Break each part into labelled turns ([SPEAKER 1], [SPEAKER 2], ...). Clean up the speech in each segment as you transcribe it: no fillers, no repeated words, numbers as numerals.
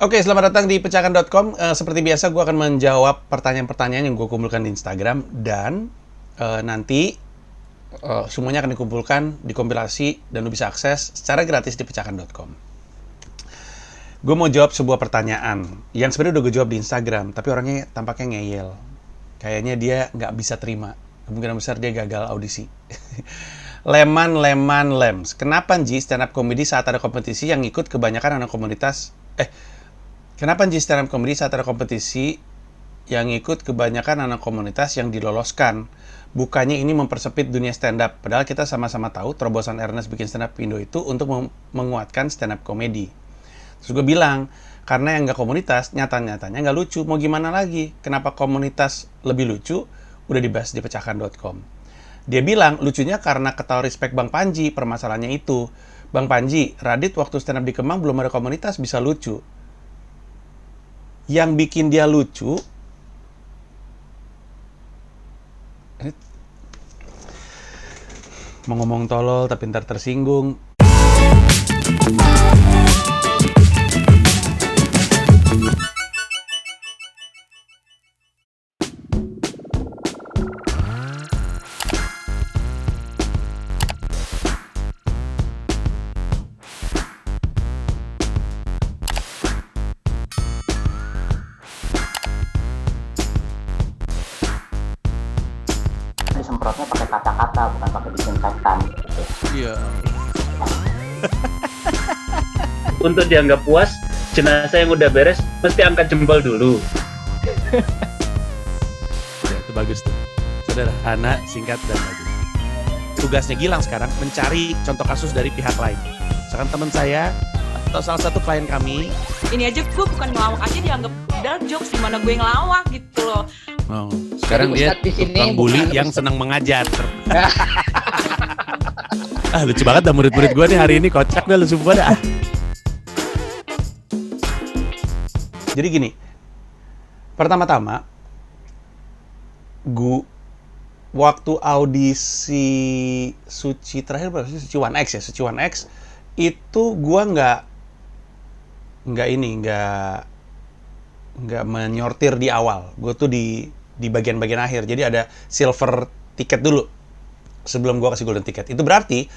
[SPEAKER 1] Oke, selamat datang di pecahkan.com. Seperti biasa, gue akan menjawab pertanyaan-pertanyaan yang gue kumpulkan di Instagram. Dan nanti semuanya akan dikumpulkan, dikompilasi, dan lo bisa akses secara gratis di pecahkan.com. Gue mau jawab sebuah pertanyaan yang sebenarnya udah gue jawab di Instagram, tapi orangnya tampaknya ngeyel. Kayaknya dia nggak bisa terima. Kemungkinan besar dia gagal audisi. Lems. Kenapa Nji stand up comedy saat ada kompetisi yang ikut kebanyakan anak komunitas? Kenapa Nji stand up comedy saat ada kompetisi yang ikut kebanyakan anak komunitas yang diloloskan? Bukannya ini mempersempit dunia stand up. Padahal kita sama-sama tahu terobosan Ernest bikin stand up Indo itu untuk menguatkan stand up comedy. Terus gue bilang, karena yang nggak komunitas, nyata-nyatanya nggak lucu. Mau gimana lagi? Kenapa komunitas lebih lucu? Udah dibahas di pecahkan.com. Dia bilang, lucunya karena ketawa respect Bang Panji, permasalahannya itu. Bang Panji, Radit waktu stand up di Kemang belum ada komunitas bisa lucu. Yang bikin dia lucu, mau ngomong tolol tapi ntar tersinggung.
[SPEAKER 2] Disemprotnya pakai kata-kata, bukan pakai disinfektan gitu.
[SPEAKER 1] Iya.
[SPEAKER 3] Untuk dianggap puas, jenazah yang udah beres mesti angkat jempol dulu.
[SPEAKER 1] Ya, itu bagus tuh. Sederhana, singkat, dan bagus. Tugasnya Gilang sekarang mencari contoh kasus dari pihak lain. Misalkan teman saya atau salah satu klien kami.
[SPEAKER 4] Ini aja gue bukan ngelawak aja dianggap dark jokes, dimana gue ngelawak gitu loh.
[SPEAKER 1] Oh, sekarang dia tukang bully yang senang mengajar. Lucu banget dah murid-murid gue nih hari ini, kocak dah lu semua dah. Jadi gini, pertama-tama, gue waktu audisi Suci terakhir berapa sih? Suci 1X ya, Suci 1X itu gue nggak menyortir di awal. Gue tuh di bagian-bagian akhir. Jadi ada silver ticket dulu sebelum gue kasih golden ticket. Itu berarti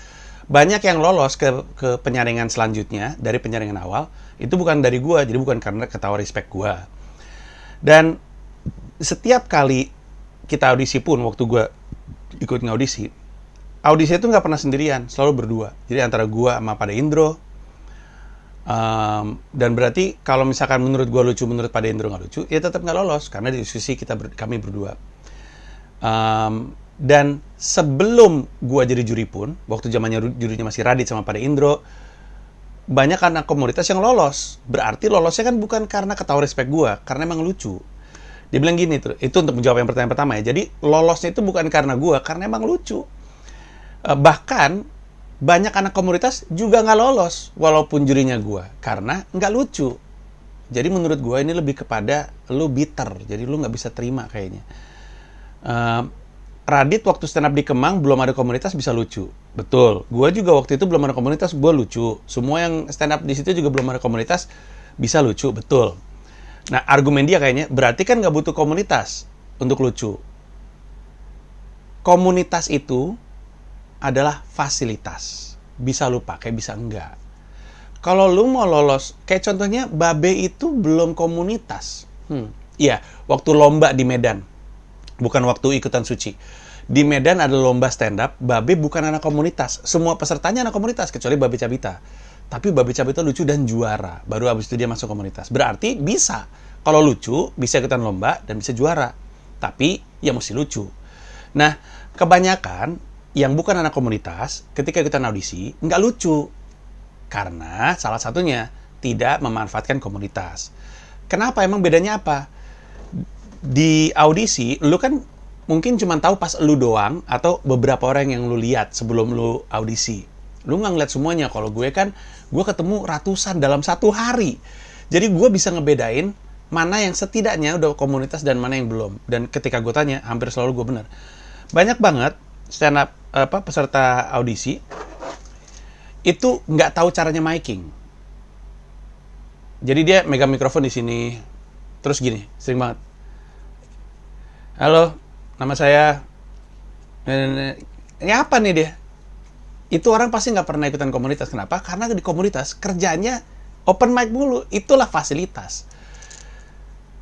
[SPEAKER 1] banyak yang lolos ke penyaringan selanjutnya dari penyaringan awal. Itu bukan dari gue, jadi bukan karena ketawa respect gue. Dan setiap kali kita audisi pun, waktu gue ikut ngaudisi, audisi itu nggak pernah sendirian, selalu berdua. Jadi antara gue sama Pade Indro. Dan berarti kalau misalkan menurut gue lucu, menurut Pade Indro nggak lucu, ya tetap nggak lolos karena diskusi kami berdua. Dan sebelum gue jadi juri pun, waktu zamannya jurinya masih Radit sama Pade Indro, banyak anak komunitas yang lolos. Berarti lolosnya kan bukan karena ketawa respect gue, karena emang lucu. Dia bilang gini, itu untuk menjawab yang pertanyaan pertama ya. Jadi lolosnya itu bukan karena gue, karena emang lucu. Bahkan banyak anak komunitas juga nggak lolos walaupun jurinya gue, karena nggak lucu. Jadi menurut gue ini lebih kepada lu bitter, jadi lu nggak bisa terima kayaknya. Radit waktu stand up di Kemang belum ada komunitas bisa lucu, betul. Gue juga waktu itu belum ada komunitas, gue lucu. Semua yang stand up di situ juga belum ada komunitas bisa lucu, betul. Nah, argumen dia kayaknya berarti kan nggak butuh komunitas untuk lucu. Komunitas itu adalah fasilitas. Bisa lu pakai, bisa enggak. Kalau lu mau lolos, kayak contohnya Babe itu belum komunitas. Iya, waktu lomba di Medan. Bukan waktu ikutan Suci. Di Medan ada lomba stand up, Babe bukan anak komunitas. Semua pesertanya anak komunitas, kecuali Babe Cabita. Tapi Babe Cabita lucu dan juara. Baru abis itu dia masuk komunitas. Berarti bisa. Kalau lucu, bisa ikutan lomba dan bisa juara. Tapi, ya mesti lucu. Nah, kebanyakan yang bukan anak komunitas, ketika ikutan audisi, nggak lucu. Karena salah satunya tidak memanfaatkan komunitas. Kenapa? Emang bedanya apa? Di audisi, lu kan mungkin cuma tahu pas lu doang atau beberapa orang yang lu lihat sebelum lu audisi. Lu nggak ngeliat semuanya. Kalau gue kan, gue ketemu ratusan dalam satu hari. Jadi gue bisa ngebedain mana yang setidaknya udah komunitas dan mana yang belum. Dan ketika gue tanya, hampir selalu gue benar. Banyak banget stand up peserta audisi itu nggak tahu caranya miking. Jadi dia megang mikrofon di sini, terus gini, sering banget. Halo, nama saya. Ini apa nih dia? Itu orang pasti nggak pernah ikutan komunitas. Kenapa? Karena di komunitas kerjanya open mic mulu. Itulah fasilitas.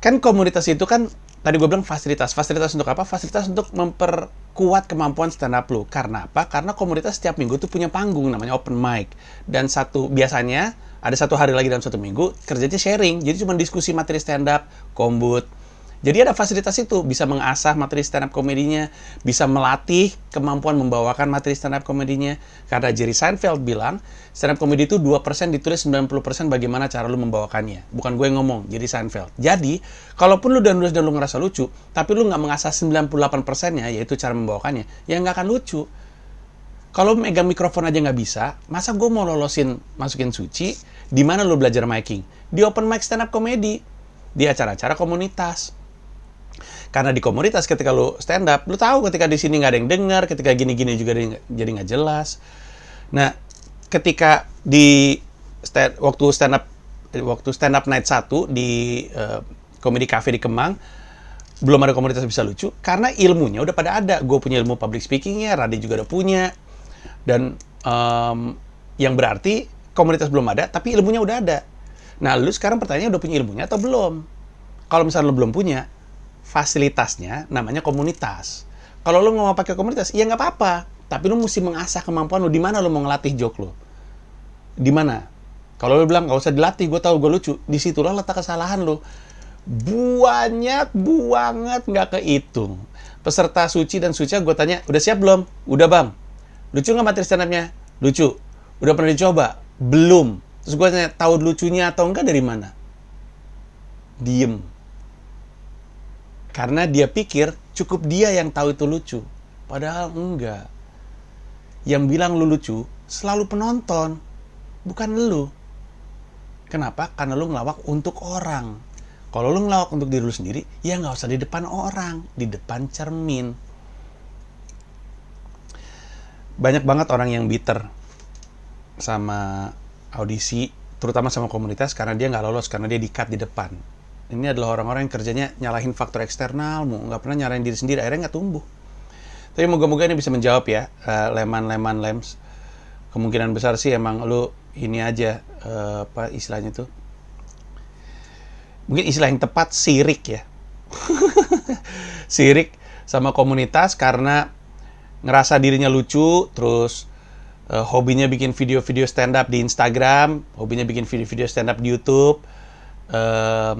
[SPEAKER 1] Kan komunitas itu kan, tadi gue bilang fasilitas. Fasilitas untuk apa? Fasilitas untuk memperkuat kemampuan stand up lu. Karena apa? Karena komunitas setiap minggu tuh punya panggung namanya open mic. Dan biasanya ada 1 hari lagi dalam 1 minggu kerjanya sharing. Jadi cuma diskusi materi stand up, kombut. Jadi ada fasilitas itu, bisa mengasah materi stand up komedinya, bisa melatih kemampuan membawakan materi stand up komedinya. Karena Jerry Seinfeld bilang, stand up komedi itu 2% ditulis 90% bagaimana cara lu membawakannya. Bukan gue yang ngomong, Jerry Seinfeld. Jadi, kalaupun lu udah nulis dan lu ngerasa lucu, tapi lu nggak mengasah 98%-nya, yaitu cara membawakannya, ya nggak akan lucu. Kalau megang mikrofon aja nggak bisa, masa gue mau masukin Suci, di mana lu belajar miking? Di open mic stand up komedi, di acara-acara komunitas. Karena di komunitas ketika lu stand up, lu tahu ketika di sini nggak ada yang dengar, ketika gini-gini juga jadi nggak jelas. Nah, ketika waktu stand up night 1 di Comedy Cafe di Kemang, belum ada komunitas bisa lucu karena ilmunya udah pada ada. Gue punya ilmu public speakingnya, Radi juga udah punya, dan yang berarti komunitas belum ada, tapi ilmunya udah ada. Nah, lu sekarang pertanyaannya udah punya ilmunya atau belum? Kalau misalnya lu belum punya, fasilitasnya namanya komunitas. Kalau lu nggak mau pakai komunitas, ya nggak apa-apa. Tapi lu mesti mengasah kemampuan lu. Di mana lu mau ngelatih joke lu? Di mana? Kalau lu bilang nggak usah dilatih, gue tahu gue lucu. Disitulah letak kesalahan lu. Banyak banget nggak kehitung. Peserta Suci dan Suca gue tanya, udah siap belum? Udah bang. Lucu nggak materi stand up-nya? Lucu. Udah pernah dicoba? Belum. Terus gue tanya, tahu lucunya atau enggak dari mana? Diem. Karena dia pikir cukup dia yang tahu itu lucu. Padahal enggak. Yang bilang lu lucu selalu penonton, bukan lu. Kenapa? Karena lu ngelawak untuk orang. Kalau lu ngelawak untuk diri lu sendiri, ya nggak usah di depan orang, di depan cermin. Banyak banget orang yang bitter sama audisi, terutama sama komunitas, karena dia nggak lolos, karena dia di-cut di depan. Ini adalah orang-orang yang kerjanya nyalahin faktor eksternal, nggak pernah nyalahin diri sendiri, akhirnya nggak tumbuh. Tapi moga-moga ini bisa menjawab ya, Lems. Kemungkinan besar sih emang lu ini aja, apa istilahnya tuh? Mungkin istilah yang tepat, sirik ya. Sirik sama komunitas karena ngerasa dirinya lucu, terus hobinya bikin video-video stand up di Instagram, hobinya bikin video-video stand up di YouTube.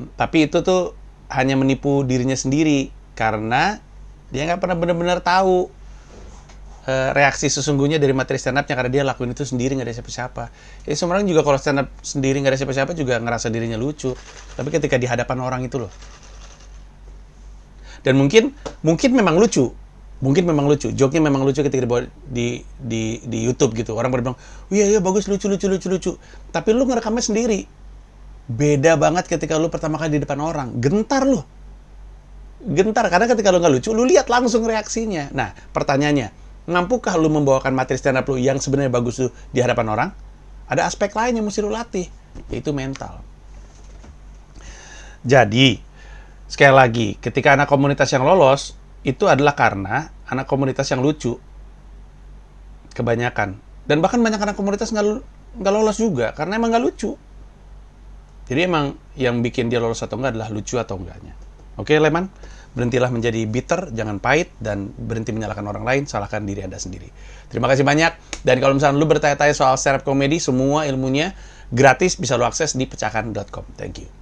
[SPEAKER 1] Tapi itu tuh hanya menipu dirinya sendiri karena dia nggak pernah benar-benar tahu reaksi sesungguhnya dari materi stand up-nya, karena dia lakuin itu sendiri, nggak ada siapa-siapa. Ya semua orang juga kalau stand up sendiri nggak ada siapa-siapa juga ngerasa dirinya lucu, tapi ketika di hadapan orang itu loh. Dan mungkin memang lucu, joke-nya memang lucu ketika dibawa di YouTube gitu. Orang pada bilang, iya bagus, lucu. Tapi lu ngerekamnya sendiri. Beda banget ketika lu pertama kali di depan orang. Gentar, karena ketika lu nggak lucu, lu lihat langsung reaksinya. Nah, pertanyaannya, mampukah lu membawakan materi stand up lu yang sebenarnya bagus tuh di hadapan orang? Ada aspek lain yang mesti lu latih, yaitu mental. Jadi, sekali lagi, ketika anak komunitas yang lolos, itu adalah karena anak komunitas yang lucu. Kebanyakan. Dan bahkan banyak anak komunitas nggak lolos juga, karena emang nggak lucu. Jadi emang yang bikin dia lolos atau enggak adalah lucu atau enggaknya. Oke, Leman? Berhentilah menjadi bitter, jangan pahit, dan berhenti menyalahkan orang lain, salahkan diri Anda sendiri. Terima kasih banyak. Dan kalau misalnya lu bertanya-tanya soal stand up comedy, semua ilmunya gratis, bisa lu akses di pecahkan.com. Thank you.